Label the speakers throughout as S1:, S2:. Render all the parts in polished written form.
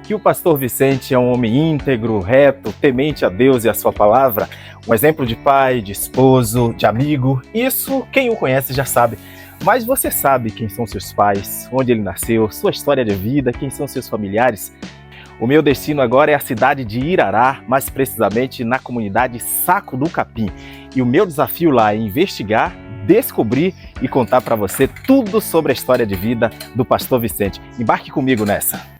S1: que o pastor Vicente é um homem íntegro, reto, temente a Deus e a sua palavra, um exemplo de pai, de esposo, de amigo. Isso quem o conhece já sabe. Mas você sabe quem são seus pais, onde ele nasceu, sua história de vida, quem são seus familiares? O meu destino agora é a cidade de Irará, mais precisamente na comunidade Saco do Capim. E o meu desafio lá é investigar, descobrir e contar para você tudo sobre a história de vida do pastor Vicente. Embarque comigo nessa!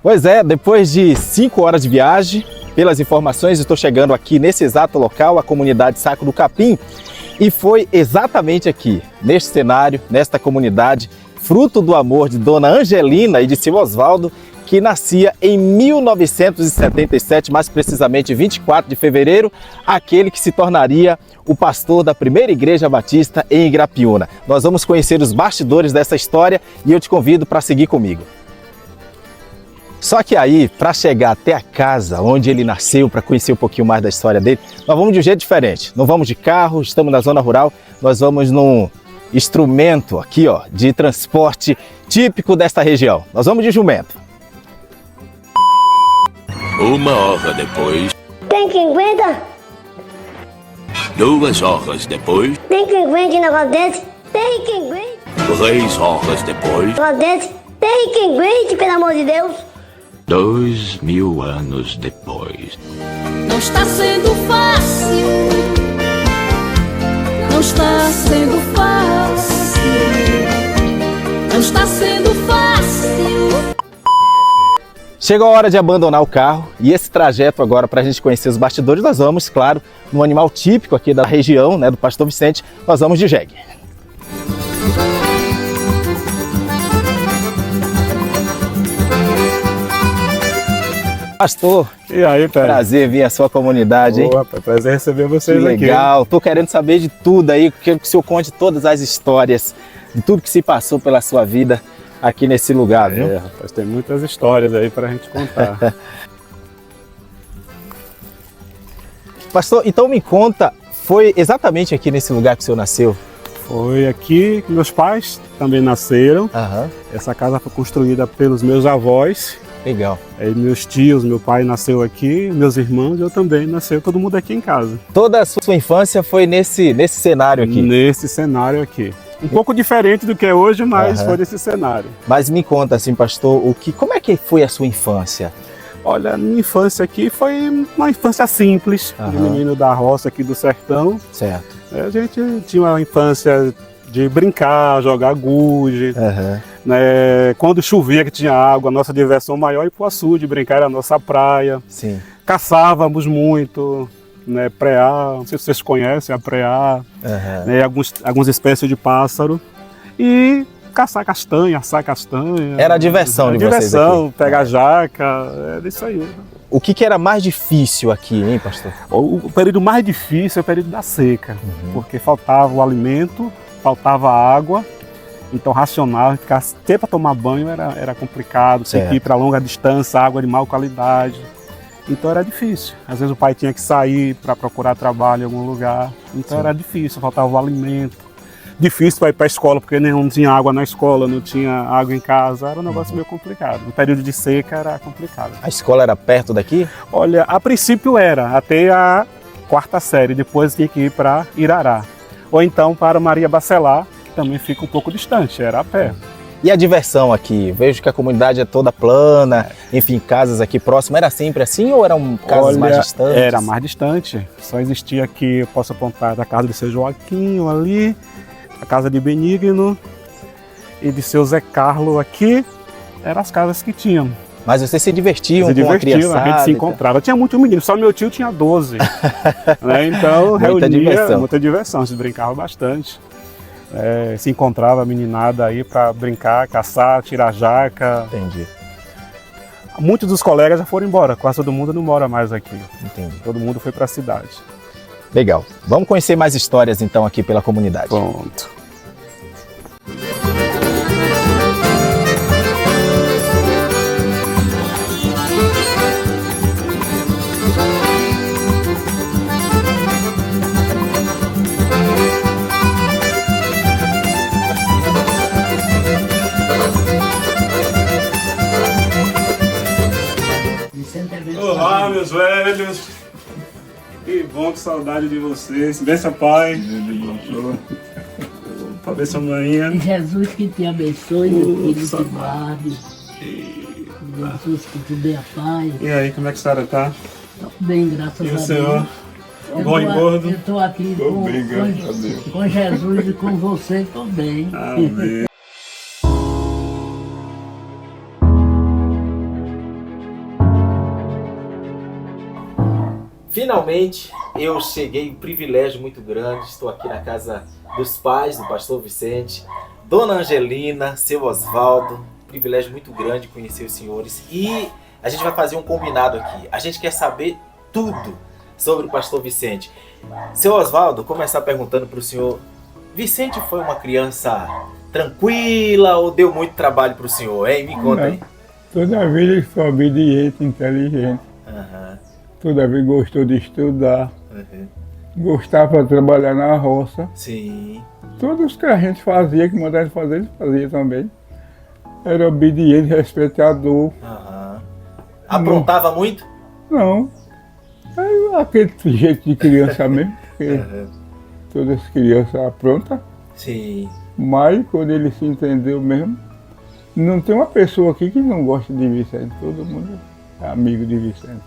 S1: Pois é, depois de 5 horas de viagem, pelas informações, estou chegando aqui nesse exato local, a comunidade Saco do Capim, e foi exatamente aqui, neste cenário, nesta comunidade, fruto do amor de Dona Angelina e de seu Oswaldo, que nascia em 1977, mais precisamente 24 de fevereiro, aquele que se tornaria o pastor da primeira igreja batista em Igrapiúna. Nós vamos conhecer os bastidores dessa história e eu te convido para seguir comigo. Só que aí, para chegar até a casa onde ele nasceu, para conhecer um pouquinho mais da história dele, nós vamos de um jeito diferente. Não vamos de carro, estamos na zona rural, nós vamos num instrumento aqui, ó, de transporte típico desta região. Nós vamos de jumento.
S2: 1 hora depois.
S3: Tem quem aguenta?
S2: 2 horas depois.
S3: Tem quem aguente negócio desse? Tem quem aguente?
S2: 3 horas depois.
S3: Negócio desse? Tem quem aguente, pelo amor de Deus?
S2: 2000 anos depois.
S4: Não está sendo fácil. Não está sendo fácil. Não está sendo fácil.
S1: Chegou a hora de abandonar o carro e esse trajeto agora, para a gente conhecer os bastidores, nós vamos, claro, num animal típico aqui da região, né, do pastor Vicente, nós vamos de jegue. Pastor,
S5: e aí,
S1: prazer vir à sua comunidade, hein?
S5: Boa, prazer receber vocês
S1: que
S5: aqui.
S1: Legal, tô querendo saber de tudo aí, quero que o senhor conte todas as histórias, de tudo que se passou pela sua vida aqui nesse lugar, viu?
S5: É, rapaz, tem muitas histórias aí pra gente contar.
S1: Pastor, então me conta, foi exatamente aqui nesse lugar que o senhor nasceu?
S5: Foi aqui que meus pais também nasceram.
S1: Aham.
S5: Essa casa foi construída pelos meus avós.
S1: Legal.
S5: Aí meus tios, meu pai nasceu aqui, meus irmãos, eu também nasceu, todo mundo aqui em casa.
S1: Toda a sua infância foi nesse cenário aqui?
S5: Nesse cenário aqui. Um pouco diferente do que é hoje, mas foi nesse cenário.
S1: Mas me conta assim, pastor, como é que foi a sua infância?
S5: Olha, a minha infância aqui foi uma infância simples, de menino da roça aqui do sertão.
S1: Certo.
S5: A gente tinha uma infância de brincar, jogar gude. Né? Quando chovia, que tinha água, a nossa diversão maior ia para o açude, brincar era a nossa praia.
S1: Sim.
S5: Caçávamos muito, né? Preá, não sei se vocês conhecem a preá, né? Algumas espécies de pássaro. E caçar castanha, assar castanha.
S1: Era a diversão de vocês aqui.
S5: Diversão, pegar jaca, era isso aí.
S1: O que era mais difícil aqui, hein, pastor?
S5: O período mais difícil é o período da seca, porque faltava o alimento, faltava água. Então racionar, ficar tempo para tomar banho era complicado, tinha que ir para longa distância, água de má qualidade. Então era difícil. Às vezes o pai tinha que sair para procurar trabalho em algum lugar. Então era difícil, faltava o alimento. Difícil para ir para a escola, porque não tinha água na escola, não tinha água em casa. Era um negócio meio complicado. No período de seca era complicado.
S1: A escola era perto daqui?
S5: Olha, a princípio era, até a 4ª série. Depois tinha que ir para Irará. Ou então para Maria Bacelar, também fica um pouco distante, era a pé.
S1: E a diversão aqui? Vejo que a comunidade é toda plana, enfim, casas aqui próximas. Era sempre assim ou eram casas mais distantes?
S5: Era mais distante. Só existia aqui, eu posso apontar, a casa de seu Joaquim ali, a casa de Benigno e de seu Zé Carlo aqui, eram as casas que tinham.
S1: Mas vocês se divertiam
S5: com a
S1: criançada?
S5: A gente se encontrava. Tinha muito menino, só meu tio tinha 12. Né? Então reunia muita diversão, a gente brincava bastante. Se encontrava a meninada aí para brincar, caçar, tirar jaca.
S1: Entendi.
S5: Muitos dos colegas já foram embora, quase todo mundo não mora mais aqui.
S1: Entendi.
S5: Todo mundo foi para a cidade.
S1: Legal. Vamos conhecer mais histórias então aqui pela comunidade.
S5: Pronto. Olá, meus velhos. Que bom, que saudade de vocês. Benção, pai. Benção, mãe.
S6: Jesus que te abençoe, meu filho, te guarde. Jesus que te dê a paz.
S5: E aí, como é que a senhora tá?
S6: Tô bem, graças a
S5: E o
S6: Deus.
S5: senhor? Bom e gordo?
S6: Eu estou aqui com Jesus e com você, estou bem.
S5: Amém.
S1: Finalmente eu cheguei, um privilégio muito grande. Estou aqui na casa dos pais do pastor Vicente, Dona Angelina, seu Osvaldo. Privilégio muito grande conhecer os senhores. E a gente vai fazer um combinado aqui. A gente quer saber tudo sobre o pastor Vicente. Seu Osvaldo, começar perguntando para o senhor: Vicente foi uma criança tranquila ou deu muito trabalho para o senhor, hein? Me conta aí.
S7: Toda a vida ele foi obediente, inteligente.
S1: Aham.
S7: Toda vez gostou de estudar.
S1: Uhum.
S7: Gostava de trabalhar na roça.
S1: Sim.
S7: Todos que a gente fazia, que mandava fazer, ele fazia também. Era obediente, respeitador.
S1: Aham. Aprontava muito?
S7: Não. É aquele jeito de criança mesmo, porque
S1: Uhum.
S7: todas as crianças aprontam.
S1: Sim.
S7: Mas quando ele se entendeu mesmo, não tem uma pessoa aqui que não gosta de Vicente. Todo mundo é amigo de Vicente.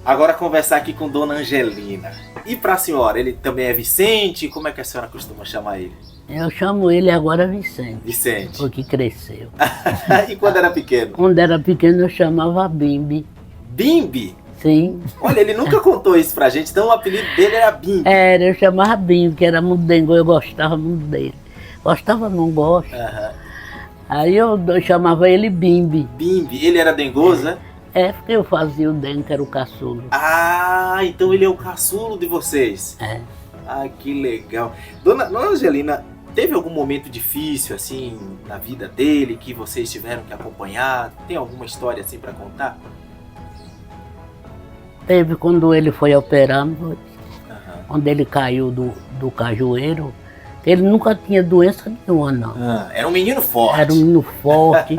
S1: Agora conversar aqui com Dona Angelina. E para a senhora, ele também é Vicente? Como é que a senhora costuma chamar ele?
S6: Eu chamo ele agora Vicente,
S1: Vicente.
S6: porque cresceu.
S1: E quando era pequeno?
S6: Quando era pequeno eu chamava Bimbi.
S1: Bimbi?
S6: Sim.
S1: Olha, ele nunca contou isso pra gente, então o apelido dele era Bimbi.
S6: Era, eu chamava Bimbi, que era mudengo, eu gostava muito dele. Gostava, não gosto.
S1: Aham.
S6: Aí eu chamava ele Bimbi.
S1: Bimbi, ele era dengoso, né?
S6: É porque eu fazia o dengo, que era o caçulo.
S1: Ah, então ele é o caçulo de vocês.
S6: É.
S1: Ah, que legal. Dona Angelina, teve algum momento difícil, assim, na vida dele, que vocês tiveram que acompanhar? Tem alguma história assim pra contar?
S6: Teve quando ele foi operar,
S1: Aham.
S6: quando ele caiu do cajueiro, ele nunca tinha doença nenhuma, não.
S1: Ah, era um menino forte.
S6: Era um menino forte.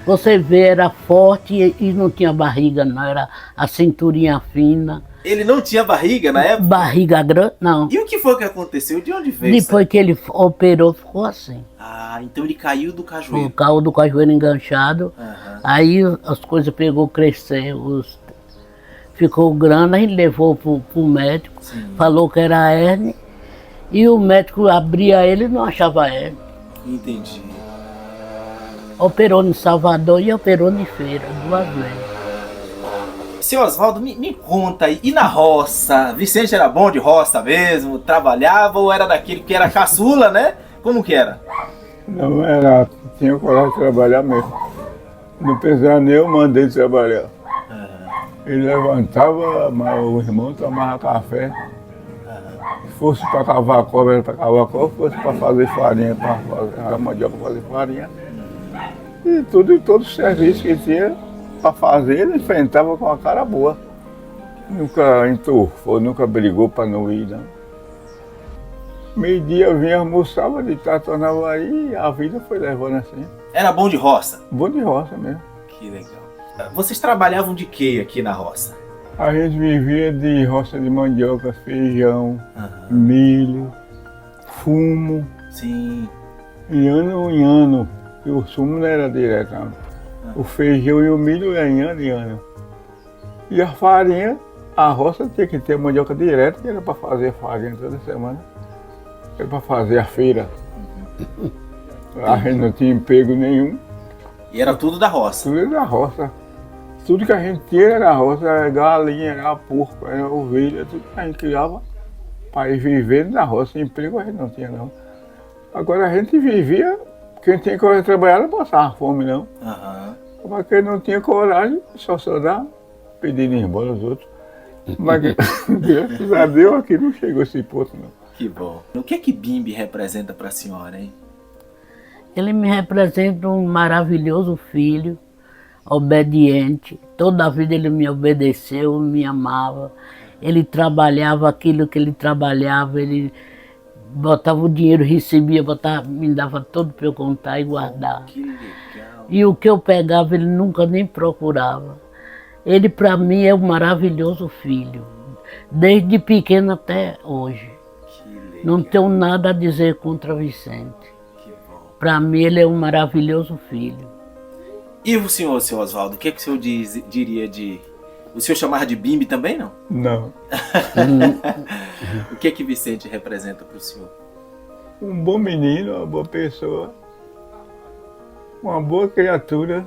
S6: Você vê, era forte e não tinha barriga, não. Era a cinturinha fina.
S1: Ele não tinha barriga na época?
S6: Barriga grande, não.
S1: E o que foi que aconteceu? De onde veio isso?
S6: Depois que ele operou, ficou assim.
S1: Ah, então ele caiu do
S6: O
S1: cajueiro.
S6: carro do cajueiro enganchado.
S1: Aham.
S6: Aí as coisas pegou, cresceu. Ficou grande, aí levou pro médico.
S1: Sim.
S6: Falou que era hérnia. E o médico abria ele e não achava hérnia.
S1: Entendi.
S6: Operou em Salvador e operou em Feira, 2 vezes.
S1: Seu Osvaldo, me conta aí. E na roça? Vicente era bom de roça mesmo? Trabalhava ou era daquele que era caçula, né? Como que era?
S7: Não era, tinha coragem de trabalhar mesmo. Não precisava nem eu mandei trabalhar. Ele levantava, mas o irmão tomava café. Se fosse para cavar cobra, era para cavar cobra, se fosse para fazer farinha, para fazer a mandioca para fazer farinha. E todo o serviço que tinha para fazer, ele enfrentava com a cara boa. Nunca enturfou, nunca brigou para não ir, não. Meio-dia vinha, almoçava de Tatanavaí e a vida foi levando assim.
S1: Era bom de roça?
S7: Bom de roça mesmo.
S1: Que legal. Vocês trabalhavam de quê aqui na roça?
S7: A gente vivia de roça de mandioca, feijão,
S1: Aham.
S7: milho, fumo,
S1: Sim.
S7: em ano em ano. E o fumo não era direto, não. O feijão e o milho era em ano. E a farinha, a roça tinha que ter mandioca direto, que era para fazer farinha toda semana. Era para fazer a feira. A gente não tinha emprego nenhum,
S1: E era tudo da roça.
S7: tudo era da roça. Tudo que a gente tinha era da roça, era galinha, era porco, era ovelha, tudo que a gente criava para ir vivendo na roça. Emprego a gente não tinha, não. Agora a gente vivia, quem tinha que trabalhar não passava fome, não.
S1: Aham.
S7: Mas que ele não tinha coragem, só dá pedindo embora os outros. Mas graças a Deus aqui não chegou a esse ponto, não.
S1: Que bom. O que é que Bimbi representa para a senhora, hein?
S6: Ele me representa um maravilhoso filho, obediente. Toda a vida ele me obedeceu, me amava. Ele trabalhava aquilo que ele trabalhava, ele botava o dinheiro, recebia, me dava todo para eu contar e guardar.
S1: Que legal.
S6: E o que eu pegava ele nunca nem procurava. Ele para mim é um maravilhoso filho, desde pequeno até hoje.
S1: Que legal.
S6: Não tenho nada a dizer contra Vicente. Para mim ele é um maravilhoso filho.
S1: E o senhor, seu Oswaldo, o que é que o senhor diria de... O senhor chamava de Bimbi também, não?
S7: Não.
S1: O que é que Vicente representa para o senhor?
S7: Um bom menino, uma boa pessoa, uma boa criatura,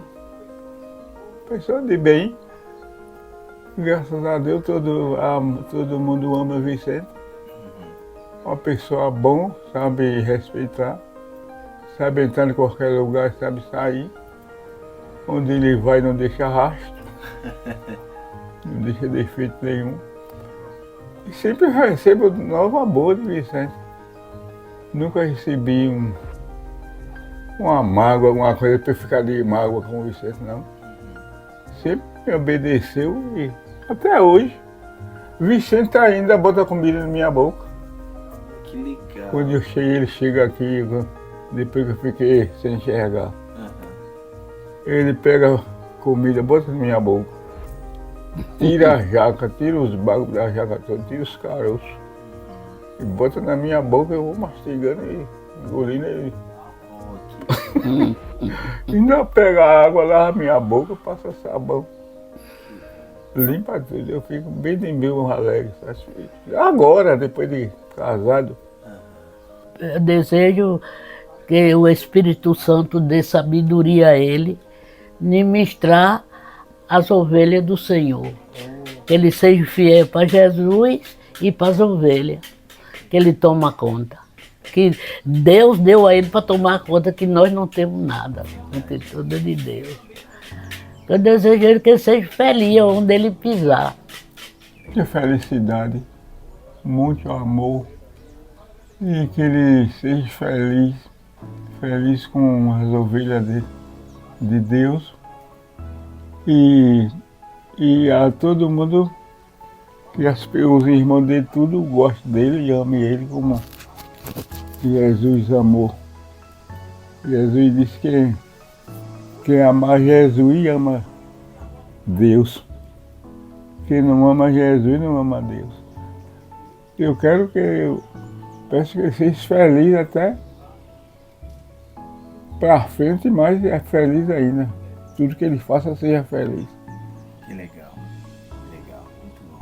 S7: pessoa de bem. Graças a Deus todo mundo ama Vicente. Uma pessoa bom, sabe respeitar, sabe entrar em qualquer lugar, sabe sair. Onde ele vai não deixa rastro, não deixa defeito nenhum. E sempre recebo nova boa de Vicente. Nunca recebi uma mágoa, alguma coisa para eu ficar de mágoa com o Vicente, não. Sempre me obedeceu e até hoje. Vicente ainda bota comida na minha boca.
S1: Que legal.
S7: Quando ele chega aqui, depois que eu fiquei sem enxergar. Ele pega comida, bota na minha boca. Tira a jaca, tira os bagos da jaca toda, tira os caroços. E bota na minha boca, eu vou mastigando e engolindo ele. Ainda pega a água, lava a minha boca, passa sabão. Limpa tudo, eu fico bem de mil alegre, satisfeito. Agora, depois de casado.
S6: Eu desejo que o Espírito Santo dê sabedoria a ele, ministrar as ovelhas do Senhor. Que ele seja fiel para Jesus e para as ovelhas. Que ele toma conta. Que Deus deu a ele para tomar conta, que nós não temos nada. Não tem tudo de Deus. Eu desejo a ele que ele seja feliz onde ele pisar.
S7: Muita felicidade, muito amor. E que ele seja feliz com as ovelhas de Deus. E a todo mundo, que os irmãos dele tudo gostam dele e amem ele como Jesus amou. Jesus disse que quem ama Jesus ama Deus. Quem não ama Jesus não ama Deus. Eu peço que ele seja feliz até para frente, mas é feliz ainda. Tudo que ele faça seja feliz.
S1: Que legal, muito bom.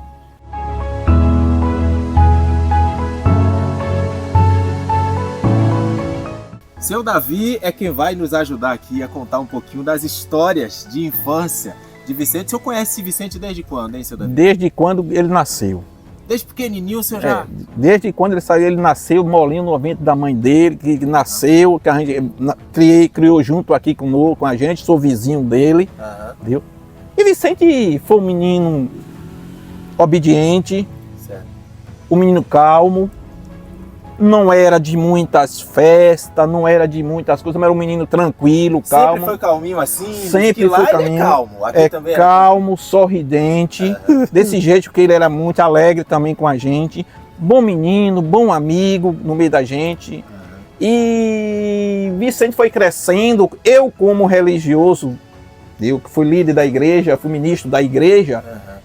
S1: Seu Davi é quem vai nos ajudar aqui a contar um pouquinho das histórias de infância de Vicente. O senhor conhece Vicente desde quando, hein, seu Davi?
S8: Desde quando ele nasceu.
S1: Desde pequenininho o senhor já...
S8: Desde quando ele saiu, ele nasceu molinho no ventre da mãe dele, que nasceu, que a gente criou junto aqui com a gente, sou vizinho dele. Viu? E Vicente foi um menino obediente,
S1: certo.
S8: Um menino calmo, não era de muitas festas, não era de muitas coisas, mas era um menino tranquilo, calmo.
S1: Sempre foi calminho assim?
S8: Sempre foi calminho.
S1: Ele é calmo. Aqui também
S8: calmo, sorridente, desse jeito que ele era muito alegre também com a gente. Bom menino, bom amigo no meio da gente. E Vicente foi crescendo, eu como religioso, eu que fui líder da igreja, fui ministro da igreja,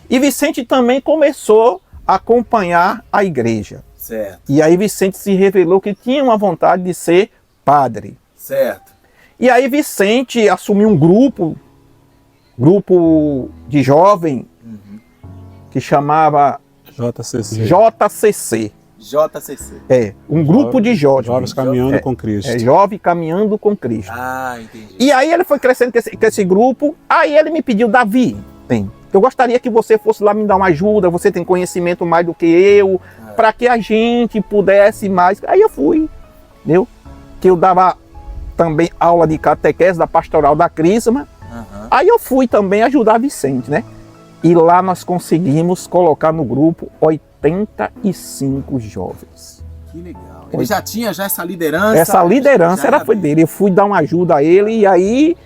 S8: e Vicente também começou a acompanhar a igreja.
S1: Certo.
S8: E aí Vicente se revelou que tinha uma vontade de ser padre.
S1: Certo.
S8: E aí Vicente assumiu um grupo de jovem, que chamava JCC.
S1: JCC.
S8: Um grupo de jovens.
S5: Jovens caminhando com Cristo.
S8: Jovem caminhando com Cristo.
S1: Ah, entendi.
S8: E aí ele foi crescendo com esse grupo, aí ele me pediu, Davi, eu gostaria que você fosse lá me dar uma ajuda, você tem conhecimento mais do que eu, para que a gente pudesse mais. Aí eu fui, entendeu? Que eu dava também aula de catequese da Pastoral da Crisma, Aí eu fui também ajudar Vicente, né? E lá nós conseguimos colocar no grupo 85 jovens.
S1: Que legal. Ele já tinha essa liderança?
S8: Essa liderança foi dele. Eu fui dar uma ajuda a ele e aí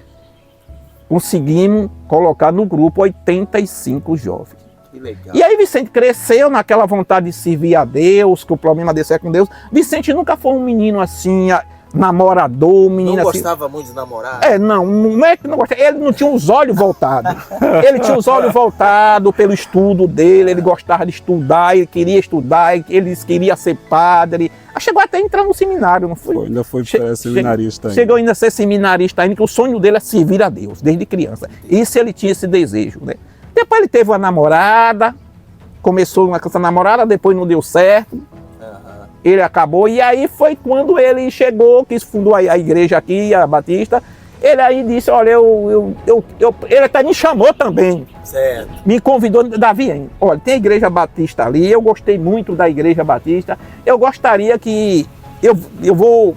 S8: conseguimos colocar no grupo 85 jovens.
S1: Que legal.
S8: E aí Vicente cresceu naquela vontade de servir a Deus, que o problema desse é com Deus. Vicente nunca foi um menino assim, namorador, menino
S1: não
S8: assim.
S1: gostava muito de namorar?
S8: Não é que não gostava. Ele não tinha os olhos voltados. Ele tinha os olhos voltados pelo estudo dele, ele gostava de estudar, ele queria estudar, ele queria ser padre. Chegou até a entrar no seminário, não foi?
S5: Ainda foi seminarista.
S8: Chegou ainda a ser seminarista ainda, que o sonho dele é servir a Deus, desde criança. Isso ele tinha esse desejo, né? Depois ele teve uma namorada, começou com essa namorada, depois não deu certo. Ele acabou, e aí foi quando ele chegou, que fundou a igreja aqui, a Batista. Ele aí disse, olha, ele até me chamou também.
S1: Certo.
S8: Me convidou, Davi, olha, tem a igreja Batista ali, eu gostei muito da igreja Batista, eu gostaria que, eu vou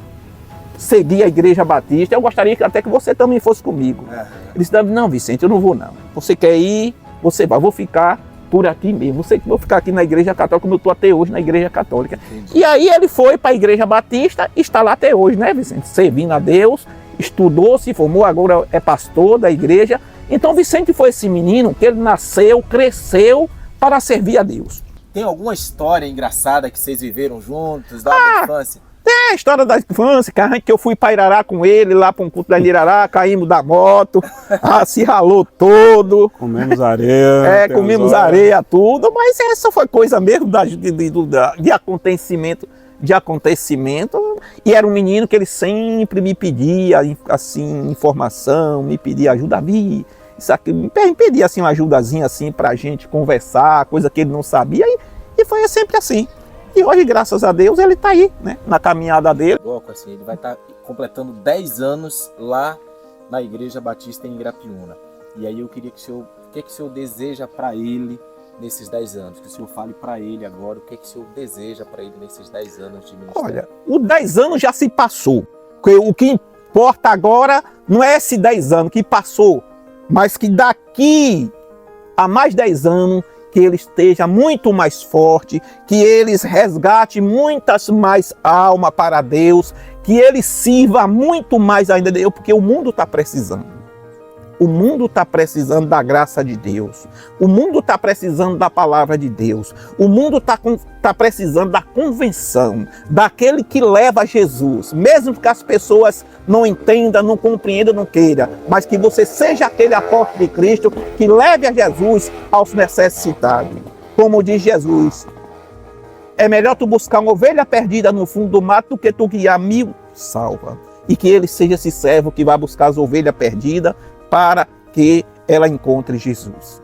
S8: seguir a igreja Batista, eu gostaria que até que você também fosse comigo. Ele disse, não, Vicente, eu não vou não. Você quer ir, você vai, eu vou ficar por aqui mesmo. Vou ficar aqui na igreja católica, como eu estou até hoje na igreja católica. Entendi. E aí ele foi para a igreja Batista e está lá até hoje, né, Vicente? Servindo a Deus, estudou, se formou, agora é pastor da igreja. Então Vicente foi esse menino que ele nasceu, cresceu para servir a Deus.
S1: Tem alguma história engraçada que vocês viveram juntos, da infância?
S8: É a história da infância, que eu fui para Irará com ele, lá para um culto da Irará, caímos da moto, se ralou todo.
S5: Comemos areia.
S8: Comemos areia, tudo, mas essa foi coisa mesmo de acontecimento. E era um menino que ele sempre me pedia, assim, informação, me pedia ajuda, isso aqui, me pedia assim, uma ajudazinha assim, pra gente conversar, coisa que ele não sabia, e foi sempre assim. E hoje, graças a Deus, ele está aí, né, na caminhada dele.
S1: Assim, ele vai estar completando 10 anos lá na Igreja Batista em Irapiúna. E aí eu queria que o senhor deseja para ele nesses 10 anos? Que o senhor fale para ele agora, o que o senhor deseja para ele nesses 10 anos de ministério?
S8: Olha, os 10 anos já se passou. O que importa agora não é esse 10 anos que passou, mas que daqui a mais 10 anos, que ele esteja muito mais forte, que ele resgate muitas mais almas para Deus, que ele sirva muito mais ainda de Deus, porque o mundo está precisando. O mundo está precisando da graça de Deus. O mundo está precisando da palavra de Deus. O mundo está precisando da convenção, daquele que leva a Jesus. Mesmo que as pessoas não entendam, não compreendam, não queiram, mas que você seja aquele apóstolo de Cristo que leve a Jesus aos necessitados. Como diz Jesus, é melhor tu buscar uma ovelha perdida no fundo do mato do que tu guiar 1000 salva. E que ele seja esse servo que vai buscar as ovelhas perdidas, para que ela encontre Jesus.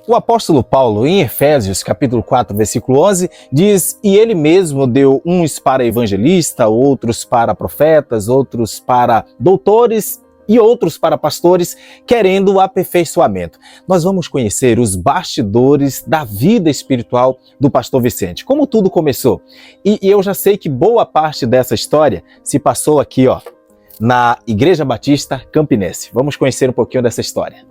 S1: O apóstolo Paulo, em Efésios, capítulo 4, versículo 11, diz: e ele mesmo deu uns para evangelistas, outros para profetas, outros para doutores e outros para pastores, querendo o aperfeiçoamento. Nós vamos conhecer os bastidores da vida espiritual do pastor Vicente, como tudo começou. E eu já sei que boa parte dessa história se passou aqui, na Igreja Batista Campinense. Vamos conhecer um pouquinho dessa história.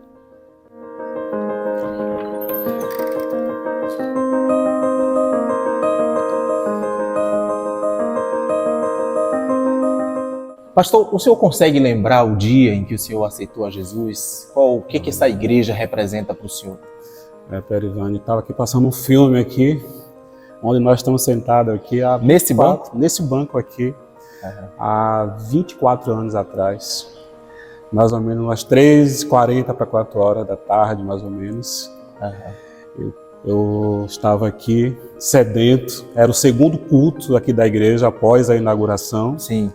S1: Pastor, o senhor consegue lembrar o dia em que o senhor aceitou a Jesus? O que essa igreja representa para o senhor?
S5: Perivane, estava aqui passando um filme aqui, onde nós estamos sentados aqui.
S1: Nesse banco?
S5: Nesse banco aqui, há 24 anos atrás. Mais ou menos umas 3h40 para 4 horas da tarde, mais ou menos. Eu estava aqui sedento, era o segundo culto aqui da igreja após a inauguração.
S1: Sim.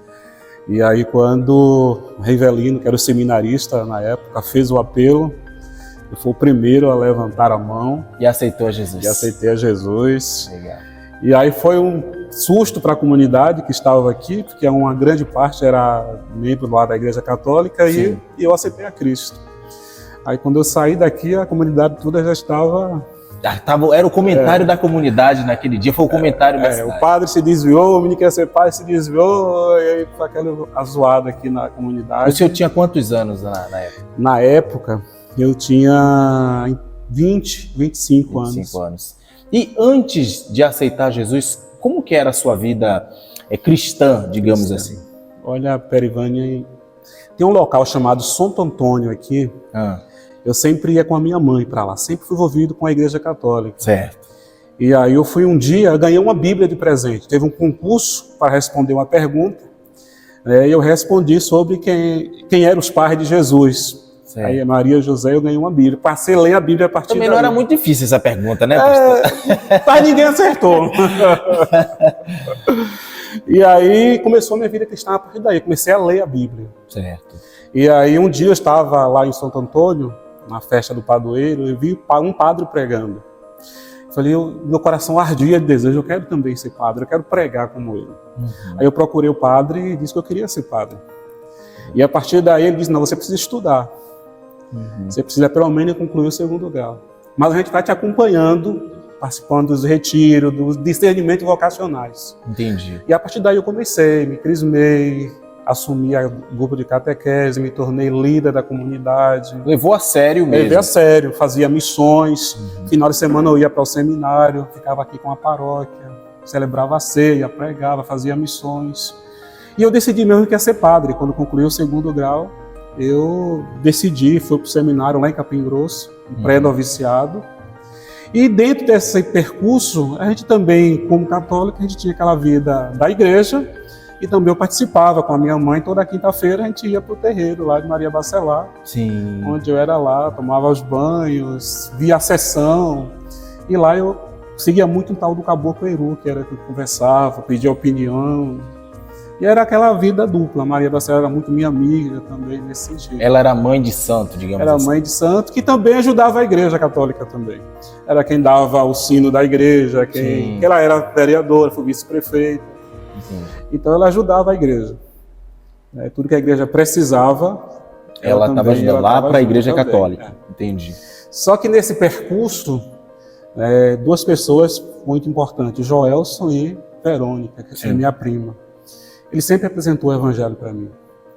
S5: E aí quando o Rivelino, que era o seminarista na época, fez o apelo, eu fui o primeiro a levantar a mão.
S1: E aceitou a Jesus.
S5: E aceitei a Jesus.
S1: Legal.
S5: E aí foi um susto para a comunidade que estava aqui, porque uma grande parte era membro lá da Igreja Católica. Sim. E eu aceitei a Cristo. Aí quando eu saí daqui, a comunidade toda já estava...
S1: Era o comentário da comunidade naquele dia, foi o comentário da cidade.
S5: O padre se desviou, o menino quer ser padre se desviou, e aí foi aquela zoada aqui na comunidade.
S1: O senhor tinha quantos anos na época?
S5: Na época, eu tinha 25
S1: anos. E antes de aceitar Jesus, como que era a sua vida cristã, digamos assim?
S5: Olha, Perivânia, tem um local chamado Santo Antônio aqui. Eu sempre ia com a minha mãe para lá, sempre fui envolvido com a Igreja Católica.
S1: Certo.
S5: E aí eu fui um dia, eu ganhei uma Bíblia de presente. Teve um concurso para responder uma pergunta, e eu respondi sobre quem eram os pais de Jesus. Certo. Aí Maria e José, eu ganhei uma Bíblia. Passei a ler a Bíblia a partir daí.
S1: Também não era muito difícil essa pergunta, né?
S5: Mas ninguém acertou. E aí começou a minha vida cristã a partir daí. Comecei a ler a Bíblia.
S1: Certo.
S5: E aí um dia eu estava lá em Santo Antônio, na festa do padroeiro, eu vi um padre pregando. Falei, meu coração ardia de desejo, eu quero também ser padre, eu quero pregar como ele. Aí eu procurei o padre e disse que eu queria ser padre. E a partir daí ele disse, não, você precisa estudar. Você precisa pelo menos concluir o 2º grau. Mas a gente vai te acompanhando, participando dos retiros, dos discernimentos vocacionais.
S1: Entendi.
S5: E a partir daí eu comecei, me crismei, assumi o grupo de catequese, me tornei líder da comunidade.
S1: Levou a sério mesmo?
S5: Levei a sério, fazia missões, final de semana eu ia para o seminário, ficava aqui com a paróquia, celebrava a ceia, pregava, fazia missões. E eu decidi mesmo que ia ser padre. Quando concluí o 2º grau, eu decidi, fui para o seminário lá em Capim Grosso, pré-noviciado. E dentro desse percurso, a gente também, como católico, a gente tinha aquela vida da igreja, e também eu participava com a minha mãe. Toda quinta-feira a gente ia para o terreiro lá de Maria Bacelar,
S1: Sim.
S5: Onde eu era lá, tomava os banhos, via a sessão, e lá eu seguia muito um tal do Caboclo Eru, que era que eu conversava, pedia opinião, e era aquela vida dupla. A Maria Bacelar era muito minha amiga também nesse sentido.
S1: Ela era mãe de santo, digamos
S5: assim. Era mãe de santo, que também ajudava a Igreja Católica também. Era quem dava o sino da igreja, que ela era vereadora, foi vice-prefeita. Então ela ajudava a igreja. Tudo que a igreja precisava,
S1: ela estava ajudando lá para a Igreja Católica. Entendi.
S5: Só que nesse percurso, 2 pessoas muito importantes, Joelson e Verônica, que é minha prima. Ele sempre apresentou o evangelho para mim.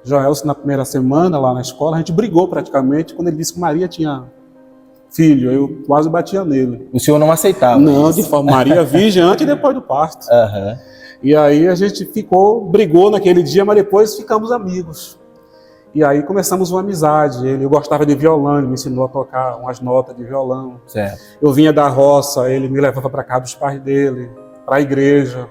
S5: Joelson, na primeira semana lá na escola, a gente brigou praticamente quando ele disse que Maria tinha filho. Eu quase batia nele.
S1: O senhor não aceitava?
S5: Não, de forma Maria virgem antes e depois do parto. E aí a gente brigou naquele dia, mas depois ficamos amigos. E aí começamos uma amizade. Eu gostava de violão, ele me ensinou a tocar umas notas de violão.
S1: Certo.
S5: Eu vinha da roça, ele me levava para casa dos pais dele, para a igreja.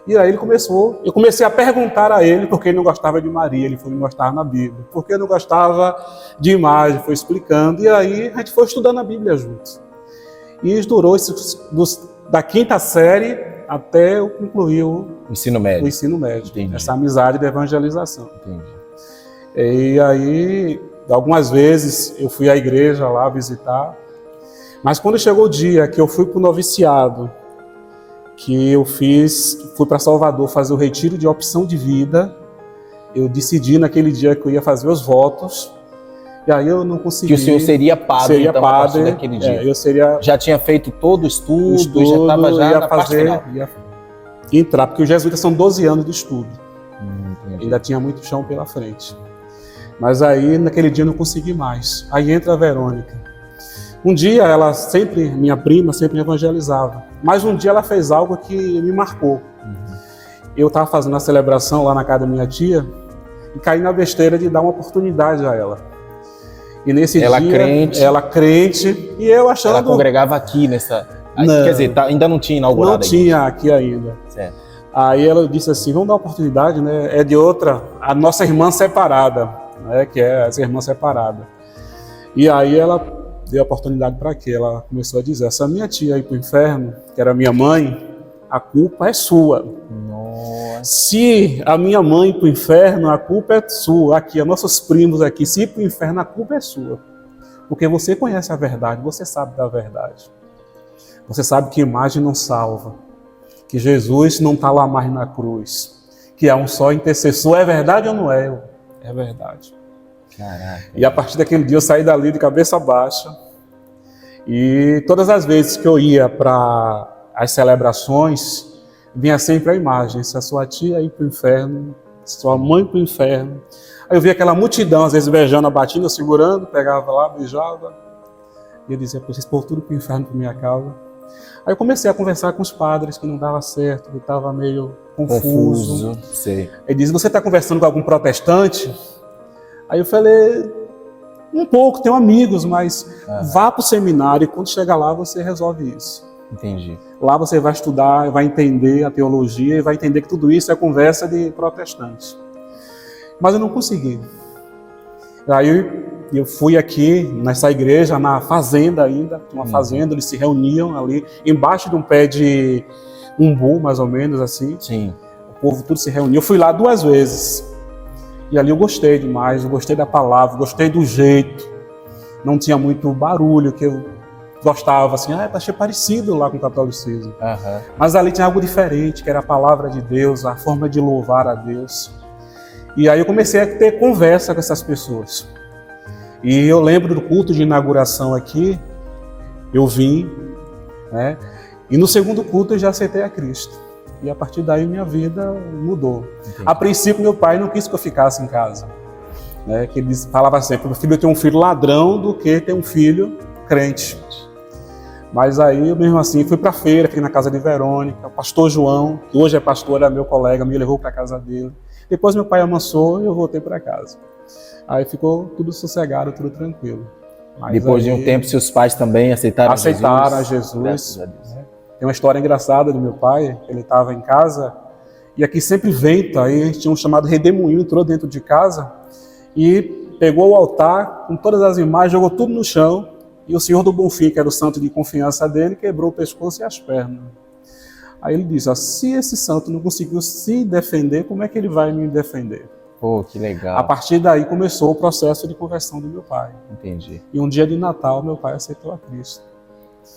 S5: E aí eu comecei a perguntar a ele por que ele não gostava de Maria. Ele foi me mostrar na Bíblia. Por que eu não gostava de imagem, foi explicando. E aí a gente foi estudando a Bíblia juntos. E isso durou da 5ª série até eu concluir o ensino médio.
S1: Entendi.
S5: Essa amizade da evangelização.
S1: Entendi.
S5: E aí, algumas vezes eu fui à igreja lá visitar, mas quando chegou o dia que eu fui para o noviciado, que eu fui para Salvador fazer o retiro de opção de vida, eu decidi naquele dia que eu ia fazer os votos, e aí eu não consegui.
S1: Que o senhor seria padre, então, a partir daquele dia?
S5: Eu seria...
S1: Já tinha feito todo o estudo já estava na parte final?
S5: Ia entrar, porque os jesuítas são 12 anos de estudo. Ainda tinha muito chão pela frente. Mas aí, naquele dia, eu não consegui mais. Aí entra a Verônica. Um dia, minha prima, sempre me evangelizava. Mas um dia ela fez algo que me marcou. Eu estava fazendo a celebração lá na casa da minha tia e caí na besteira de dar uma oportunidade a ela. E nesse dia, ela crente, e eu achando...
S1: Ela congregava aqui nessa...
S5: Não,
S1: quer dizer, ainda não tinha inaugurado?
S5: Não tinha aqui ainda.
S1: Certo.
S5: Aí ela disse assim, vamos dar uma oportunidade, né? É de outra, a nossa irmã separada, né? Que é essa irmã separada. E aí ela deu a oportunidade para quê? Ela começou a dizer, essa minha tia ir para o inferno, que era minha mãe, a culpa é sua.
S1: Nossa.
S5: Se a minha mãe ir para o inferno, a culpa é sua. Aqui, nossos primos aqui, se ir para o inferno, a culpa é sua. Porque você conhece a verdade, você sabe da verdade. Você sabe que imagem não salva. Que Jesus não está lá mais na cruz. Que há um só intercessor. É verdade ou não é? É verdade.
S1: Caraca.
S5: E a partir daquele dia eu saí dali de cabeça baixa. E todas as vezes que eu ia para as celebrações, vinha sempre a imagem: se a sua tia ir para o inferno, sua mãe para o inferno. Aí eu via aquela multidão, às vezes beijando a batina, segurando, pegava lá, beijava. E eu dizia: esse povo tudo para o inferno por minha causa. Aí eu comecei a conversar com os padres, que não dava certo, que estava meio confuso.
S1: Sei.
S5: Ele disse: você está conversando com algum protestante? Aí eu falei: um pouco, tenho amigos, mas vá para o seminário e quando chegar lá você resolve isso.
S1: Entendi.
S5: Lá você vai estudar, vai entender a teologia e vai entender que tudo isso é conversa de protestantes. Mas eu não consegui. Aí eu fui aqui nessa igreja, na fazenda ainda, uma fazenda, eles se reuniam ali, embaixo de um pé de umbu, mais ou menos assim.
S1: Sim.
S5: O povo tudo se reuniu. Eu fui lá 2 vezes. E ali eu gostei demais, eu gostei da palavra, gostei do jeito. Não tinha muito barulho, que eu gostava, assim, achei parecido lá com o catolicismo. Mas ali tinha algo diferente, que era a palavra de Deus, a forma de louvar a Deus. E aí eu comecei a ter conversa com essas pessoas. E eu lembro do culto de inauguração aqui, eu vim, né? E no segundo culto eu já aceitei a Cristo. E a partir daí minha vida mudou. Entendi. A princípio meu pai não quis que eu ficasse em casa, né? Que ele falava sempre: meu filho, eu tenho um filho ladrão do que ter um filho crente. Mas aí eu mesmo assim fui para a feira, fiquei na casa de Verônica, o pastor João, que hoje é pastor, era meu colega, me levou para a casa dele. Depois meu pai amansou e eu voltei para casa. Aí ficou tudo sossegado, tudo tranquilo. Mas
S1: depois de um tempo, seus pais também aceitaram
S5: a Jesus.
S1: Graças a Deus.
S5: Tem uma história engraçada do meu pai, ele estava em casa, e aqui sempre venta, aí a gente tinha um chamado redemoinho, entrou dentro de casa, e pegou o altar, com todas as imagens, jogou tudo no chão, e o Senhor do Bonfim, que era o santo de confiança dele, quebrou o pescoço e as pernas. Aí ele disse: se esse santo não conseguiu se defender, como é que ele vai me defender?
S1: Pô, que legal.
S5: A partir daí começou o processo de conversão do meu pai.
S1: Entendi.
S5: E um dia de Natal, meu pai aceitou a Cristo.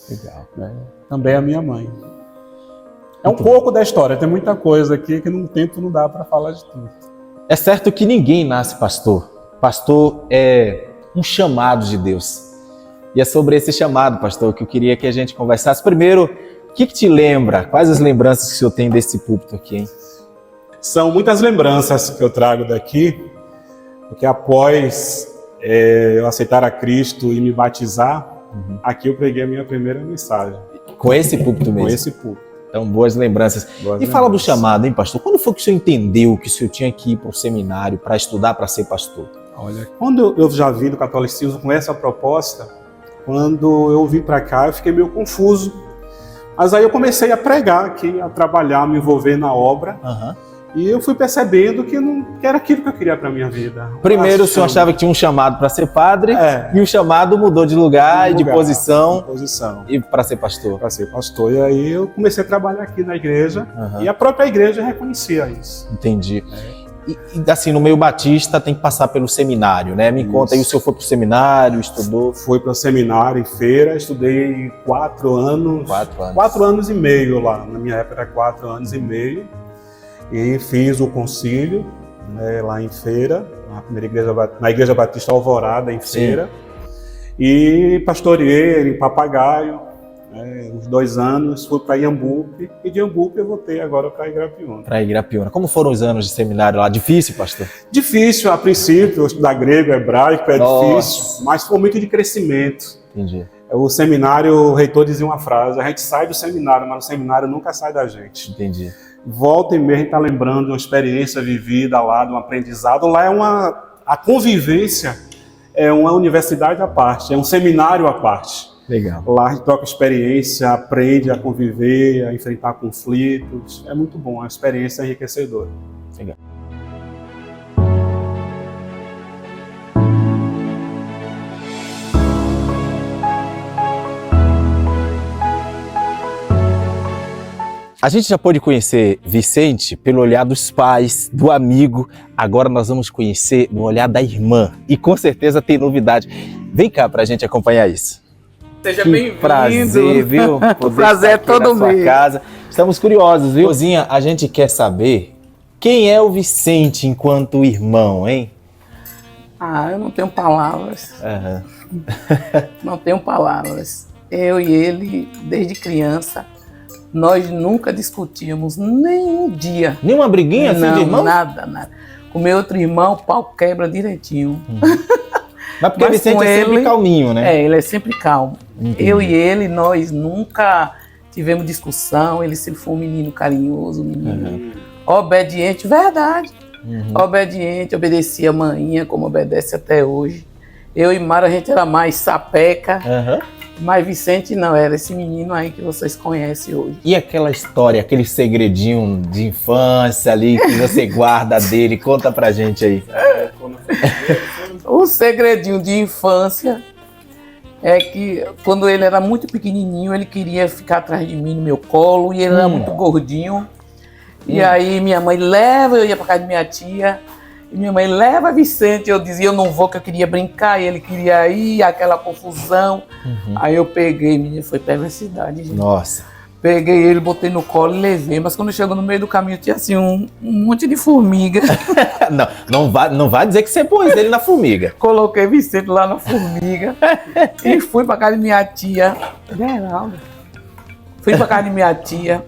S1: Legal.
S5: Também a minha mãe. É um pouco da história, tem muita coisa aqui que num tempo não dá para falar de tudo.
S1: É certo que ninguém nasce pastor. Pastor é um chamado de Deus. E é sobre esse chamado, pastor, que eu queria que a gente conversasse. Primeiro, o que te lembra? Quais as lembranças que o senhor tem desse púlpito aqui, hein?
S5: São muitas lembranças que eu trago daqui, porque após eu aceitar a Cristo e me batizar, aqui eu preguei a minha primeira mensagem.
S1: Com esse púlpito mesmo?
S5: Com esse púlpito.
S1: Então, boas lembranças. Fala do chamado, hein, pastor? Quando foi que o senhor entendeu que o senhor tinha que ir para o seminário para estudar para ser pastor?
S5: Olha, quando eu já vim do catolicismo com essa proposta, quando eu vim para cá, eu fiquei meio confuso. Mas aí eu comecei a pregar aqui, a trabalhar, me envolver na obra. E eu fui percebendo que era aquilo que eu queria para minha vida.
S1: Primeiro o senhor achava que tinha um chamado para ser padre, e o chamado mudou de lugar e de posição e para ser pastor.
S5: Para ser pastor. E aí eu comecei a trabalhar aqui na igreja, e a própria igreja reconhecia isso.
S1: Entendi. E assim, no meio batista tem que passar pelo seminário, né? Me conta aí, o senhor foi para o seminário, estudou?
S5: Fui para o seminário em Feira, estudei 4 anos.
S1: 4 anos.
S5: 4 anos e meio lá. Na minha época era 4 anos e meio. E fiz o concílio, né, lá em Feira, na Igreja Batista Alvorada, em Feira. E pastoreei em Papagaio, uns 2 anos, fui para Iambupe, e de Iambupe eu voltei agora para Igrapiúna.
S1: Para Igrapiúna. Como foram os anos de seminário lá? Difícil, pastor?
S5: Difícil, a princípio, estudar grego, hebraico é difícil, mas foi muito de crescimento.
S1: Entendi.
S5: O seminário, o reitor dizia uma frase: a gente sai do seminário, mas o seminário nunca sai da gente.
S1: Entendi.
S5: Volta e meia a gente está lembrando de uma experiência vivida lá, de um aprendizado. Lá a convivência é uma universidade à parte, é um seminário à parte.
S1: Legal.
S5: Lá a gente troca experiência, aprende a conviver, a enfrentar conflitos. É muito bom, é uma experiência enriquecedora.
S1: Legal. A gente já pôde conhecer Vicente pelo olhar dos pais, do amigo. Agora nós vamos conhecer no olhar da irmã. E com certeza tem novidade. Vem cá pra gente acompanhar isso.
S8: Seja bem-vindo.
S1: Prazer, viu?
S8: O prazer é todo meu.
S1: Casa. Estamos curiosos, viu? Rosinha, a gente quer saber quem é o Vicente enquanto irmão, hein?
S9: Eu não tenho palavras.
S1: Aham.
S9: Não tenho palavras. Eu e ele, desde criança, nós nunca discutíamos nem um dia.
S1: Nenhuma briguinha assim
S9: Não,
S1: de irmão?
S9: nada. Com meu outro irmão, o pau quebra direitinho.
S1: Mas porque Vicente
S9: com
S1: é sempre
S9: ele-
S1: calminho, né?
S9: Ele é sempre calmo.
S1: Entendi.
S9: Eu e ele, nós nunca tivemos discussão. Ele sempre foi um menino carinhoso, um menino obediente, verdade. Obediente, obedecia a maninha, como obedece até hoje. Eu e Mara, a gente era mais sapeca,
S1: Aham.
S9: mas Vicente não, era esse menino aí que vocês conhecem hoje.
S1: E aquela história, aquele segredinho de infância ali que você guarda dele, conta pra gente aí.
S9: O segredinho de infância é que quando ele era muito pequenininho, ele queria ficar atrás de mim no meu colo e ele era muito gordinho. E aí minha mãe leva, eu ia pra casa de minha tia, e minha mãe leva Vicente, eu dizia eu não vou, que eu queria brincar, e ele queria ir, aquela confusão. Aí eu peguei, menina, foi perversidade, gente.
S1: Nossa.
S9: Peguei ele, botei no colo e levei, mas quando chegou no meio do caminho tinha assim um monte de formiga.
S1: Não vai dizer que você pôs ele na formiga.
S9: Coloquei Vicente lá na formiga e fui pra casa de minha tia. Geralda. Fui pra casa de minha tia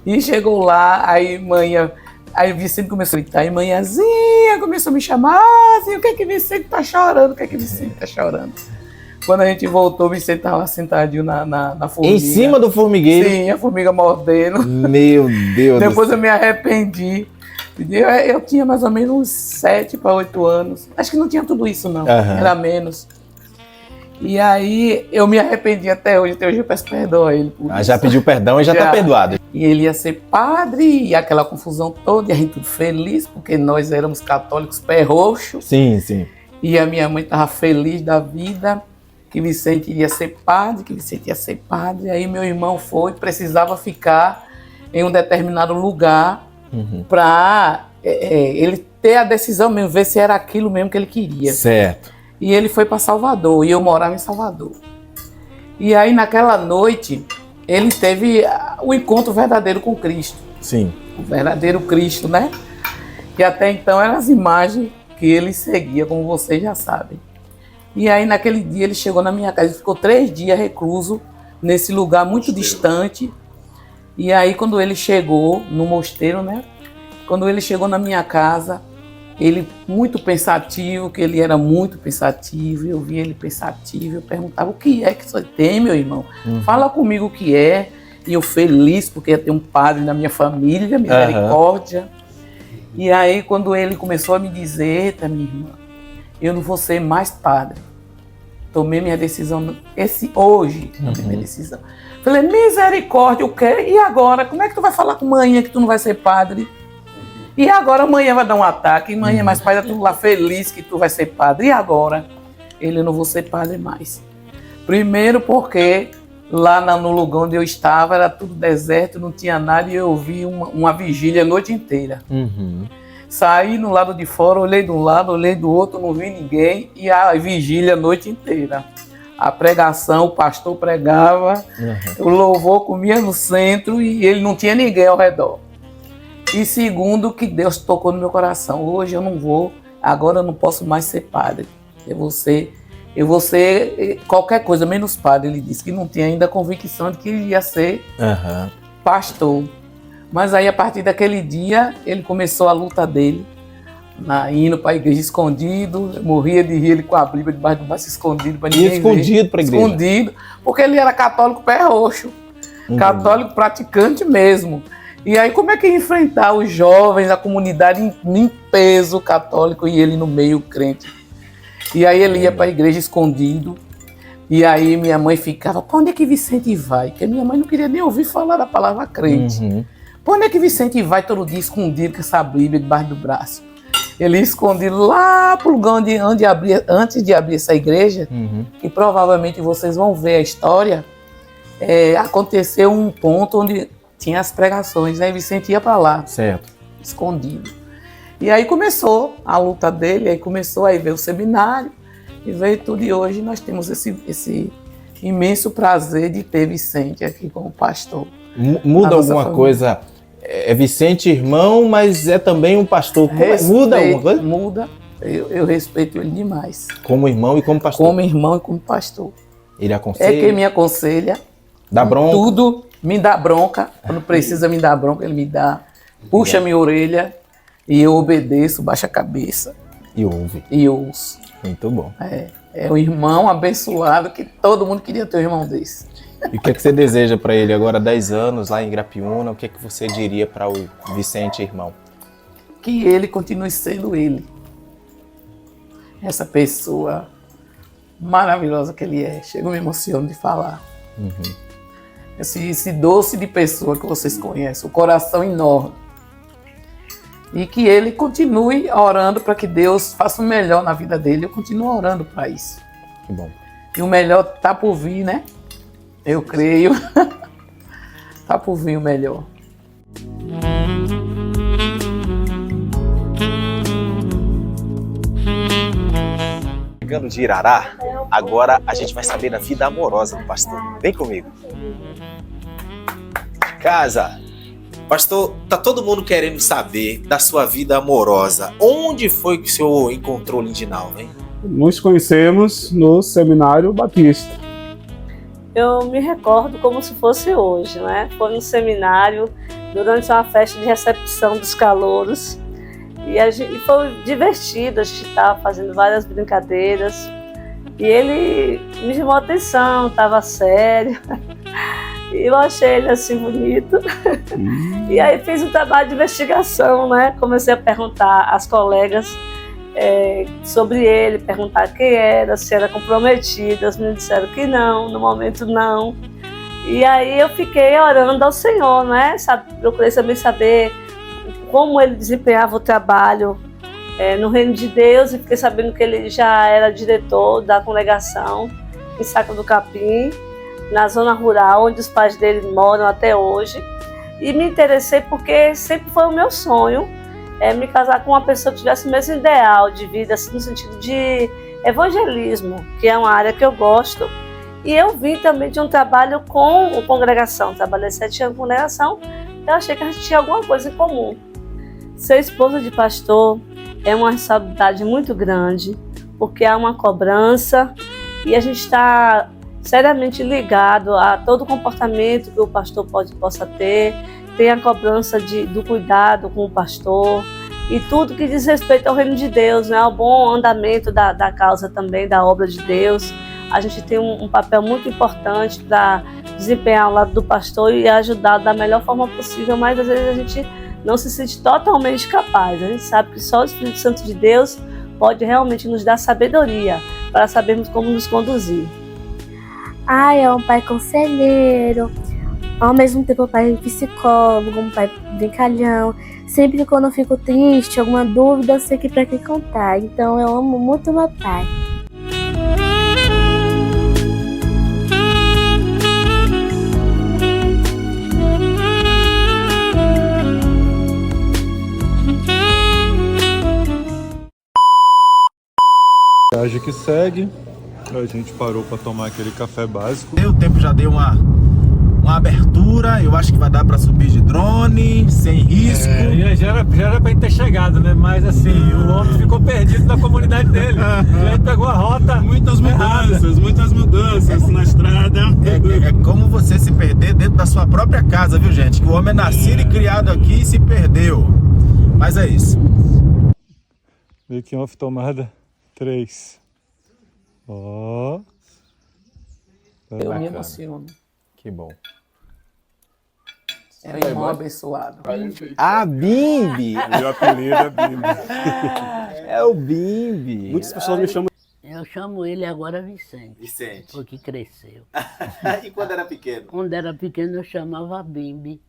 S9: e chegou lá, aí Vicente começou a gritar, aí manhãzinha começou a me chamar, assim, o que é que Vicente tá chorando, o que é que Vicente tá chorando? Quando a gente voltou, o Vicente tava sentadinho na formiga.
S1: Em cima do formigueiro?
S9: Sim, a formiga mordendo.
S1: Meu Deus
S9: Depois eu me arrependi. Eu tinha mais ou menos uns 7 para 8 anos. Acho que não tinha tudo isso, não. Era menos. E aí eu me arrependi até hoje. Até hoje eu peço perdão a ele por isso.
S1: Já pediu perdão e já tá perdoado.
S9: E ele ia ser padre, e aquela confusão toda, e a gente tudo feliz, porque nós éramos católicos pé roxo.
S1: Sim, sim.
S9: E a minha mãe estava feliz da vida, que Vicente iria ser padre, Aí meu irmão precisava ficar em um determinado lugar para ele ter a decisão mesmo, ver se era aquilo mesmo que ele queria.
S1: Certo.
S9: E ele foi para Salvador, e eu morava em Salvador. E aí naquela noite, ele teve o encontro verdadeiro com Cristo.
S1: Sim.
S9: O verdadeiro Cristo, né? Que até então eram as imagens que ele seguia, como vocês já sabem. E aí naquele dia ele chegou na minha casa, ele ficou 3 dias recluso nesse lugar muito distante. E aí quando ele chegou no mosteiro, né? Quando ele chegou na minha casa, ele muito pensativo, que ele era muito pensativo, eu vi ele pensativo, eu perguntava, o que é que você tem, meu irmão? Fala comigo o que é. E eu feliz, porque ia ter um padre na minha família, misericórdia. E aí quando ele começou a me dizer, eita, minha irmã, eu não vou ser mais padre. Tomei minha decisão hoje, tomei minha decisão. Falei, misericórdia, o quê? E agora? Como é que tu vai falar com amanhã que tu não vai ser padre? E agora amanhã vai dar um ataque, e amanhã mais pai, tá tudo lá feliz que tu vai ser padre. E agora? Eu não vou ser padre mais. Primeiro porque lá no lugar onde eu estava era tudo deserto, não tinha nada, e eu ouvi uma vigília a noite inteira. Saí no lado de fora, olhei de um lado, olhei do outro, não vi ninguém, e a vigília a noite inteira. A pregação, o pastor pregava, o louvor comia no centro e ele não tinha ninguém ao redor. E segundo, que Deus tocou no meu coração. Hoje eu não vou, agora eu não posso mais ser padre. Eu vou ser qualquer coisa, menos padre. Ele disse que não tinha ainda a convicção de que ele ia ser pastor. Mas aí, a partir daquele dia, ele começou a luta dele, indo para a igreja escondido. Eu morria de rir, ele com a Bíblia debaixo do braço, escondido para ninguém ver.
S1: Escondido para a igreja?
S9: Escondido, porque ele era católico pé roxo, católico praticante mesmo. E aí, como é que ia enfrentar os jovens, a comunidade em peso católico e ele no meio crente? E aí ele ia para a igreja escondido. E aí minha mãe ficava, para onde é que Vicente vai? Porque minha mãe não queria nem ouvir falar da palavra crente. Para onde é que Vicente vai todo dia escondido com essa Bíblia debaixo do braço? Ele ia escondido lá para o lugar onde abria, antes de abrir essa igreja, e provavelmente vocês vão ver a história, aconteceu um ponto onde tinha as pregações, aí Vicente ia para lá, escondido. E aí começou a luta dele, aí veio o seminário, e veio tudo, e hoje nós temos esse imenso prazer de ter Vicente aqui como pastor.
S1: Muda alguma coisa? É Vicente irmão, mas é também um pastor. Muda alguma coisa?
S9: Muda. Eu respeito ele demais.
S1: Como irmão e como pastor?
S9: Como irmão e como pastor.
S1: Ele aconselha?
S9: É quem me aconselha.
S1: Dá bronca?
S9: Tudo, me dá bronca. Quando precisa me dar bronca, ele me dá. Puxa minha orelha e eu obedeço, baixo a cabeça.
S1: E ouve.
S9: E ouço.
S1: Muito bom.
S9: É um irmão abençoado que todo mundo queria ter um irmão desse.
S1: E o que você deseja para ele agora, 10 anos, lá em Grapiúna? O que você diria para o Vicente, irmão?
S9: Que ele continue sendo ele. Essa pessoa maravilhosa que ele é. Chega, eu me emociono de falar. Esse doce de pessoa que vocês conhecem, o coração enorme. E que ele continue orando para que Deus faça o melhor na vida dele. Eu continuo orando para isso.
S1: Que bom.
S9: E o melhor tá por vir, né? Eu creio. Tá por vir o melhor.
S1: Chegando de Irará, agora a gente vai saber da vida amorosa do pastor. Vem comigo. Casa. Pastor, tá todo mundo querendo saber da sua vida amorosa. Onde foi que o senhor encontrou Lindinalva, hein?
S5: Nos conhecemos no Seminário Batista.
S10: Eu me recordo como se fosse hoje, né? Foi no seminário, durante uma festa de recepção dos calouros. E foi divertido, a gente estava fazendo várias brincadeiras. E ele me chamou a atenção, estava sério. E eu achei ele assim bonito. E aí fiz um trabalho de investigação, né? Comecei a perguntar às colegas sobre ele, perguntar quem era, se era comprometido. As meninas disseram que não, no momento não. E aí eu fiquei orando ao Senhor, né? Procurei também saber como ele desempenhava o trabalho no Reino de Deus, e fiquei sabendo que ele já era diretor da congregação em Sacro do Capim, na zona rural, onde os pais dele moram até hoje. E me interessei porque sempre foi o meu sonho me casar com uma pessoa que tivesse o mesmo ideal de vida, assim, no sentido de evangelismo, que é uma área que eu gosto. E eu vim também de um trabalho com congregação, trabalhei 7 anos com congregação, eu achei que a gente tinha alguma coisa em comum. Ser esposa de pastor é uma responsabilidade muito grande, porque há uma cobrança e a gente está seriamente ligado a todo o comportamento que o pastor possa ter. Tem a cobrança do cuidado com o pastor e tudo que diz respeito ao reino de Deus, né? Ao bom andamento da causa também, da obra de Deus. A gente tem um papel muito importante para desempenhar ao lado do pastor e ajudar da melhor forma possível, mas às vezes a gente não se sente totalmente capaz. A gente sabe que só o Espírito Santo de Deus pode realmente nos dar sabedoria para sabermos como nos conduzir.
S11: É um pai conselheiro, ao mesmo tempo um pai psicólogo, um pai brincalhão. Sempre quando eu fico triste, alguma dúvida, eu sei que para quem contar. Então eu amo muito meu pai.
S12: Viagem que segue, a gente parou para tomar aquele café básico.
S1: O tempo já deu uma abertura, eu acho que vai dar para subir de drone, sem risco.
S13: Já era pra gente ter chegado, né? Mas assim, o homem ficou perdido na comunidade dele. Ele pegou a rota.
S5: Muitas mudanças na estrada.
S1: É como você se perder dentro da sua própria casa, viu, gente? Que o homem é nascido e criado aqui e se perdeu. Mas é isso.
S12: Making off tomada 3. Ó.
S9: Eu me emociono.
S1: Que bom.
S9: É um irmão abençoado.
S1: Ah, Bimbi!
S5: Meu apelido é Bimbi.
S1: É o Bimbi.
S5: Muitas pessoas me chamam.
S6: Eu chamo ele agora Vicente.
S1: Vicente.
S6: Porque cresceu.
S1: E quando era pequeno?
S6: Quando era pequeno eu chamava Bimbi.